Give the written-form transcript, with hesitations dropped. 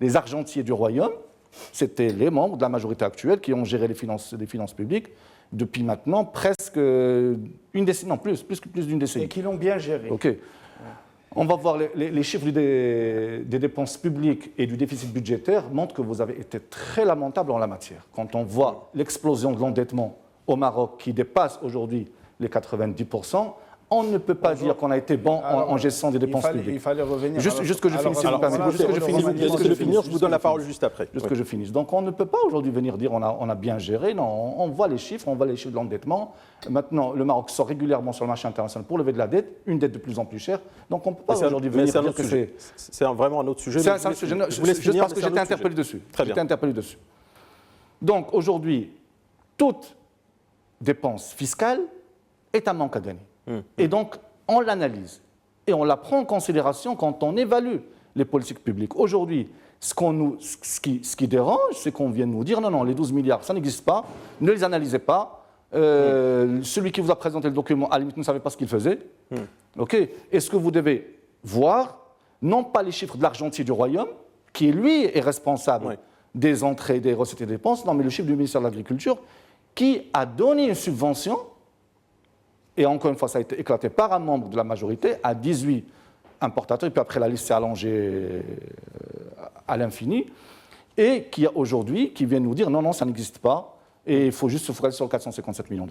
Les argentiers du royaume, c'était les membres de la majorité actuelle qui ont géré les finances publiques depuis maintenant presque une décennie, non plus d'une décennie. Et qui l'ont bien géré. OK. On va voir les chiffres des dépenses publiques et du déficit budgétaire montrent que vous avez été très lamentable en la matière. Quand on voit l'explosion de l'endettement au Maroc qui dépasse aujourd'hui les 90%, on ne peut pas dire qu'on a été bon en gestion des dépenses publiques. Il fallait revenir. Juste que je finisse, si vous permettez. Juste que je finisse, je vous donne la parole juste après. Juste que je finisse. Donc on ne peut pas aujourd'hui venir dire on a bien géré. Non, on voit les chiffres de l'endettement. Maintenant, le Maroc sort régulièrement sur le marché international pour lever de la dette, une dette de plus en plus chère. Donc on ne peut pas aujourd'hui venir dire que c'est... C'est vraiment un autre sujet. C'est un sujet. Juste parce que j'étais interpellé dessus. J'étais interpellé dessus. Donc aujourd'hui, toute dépense fiscale est un manque à gagner. Et donc, on l'analyse et on la prend en considération quand on évalue les politiques publiques. Aujourd'hui, ce qui dérange, c'est qu'on vient nous dire non, les 12 milliards, ça n'existe pas, ne les analysez pas. Celui qui vous a présenté le document, à la limite, ne savait pas ce qu'il faisait. Okay. Et ce que vous devez voir, non pas les chiffres de l'argentier du royaume, qui lui est responsable des entrées, des recettes et des dépenses, non, mais le chiffre du ministère de l'Agriculture, qui a donné une subvention. Et encore une fois, ça a été éclaté par un membre de la majorité à 18 importateurs, et puis après la liste s'est allongée à l'infini, et qui aujourd'hui, qui vient nous dire non, ça n'existe pas, et il faut juste se focaliser sur 457 millions de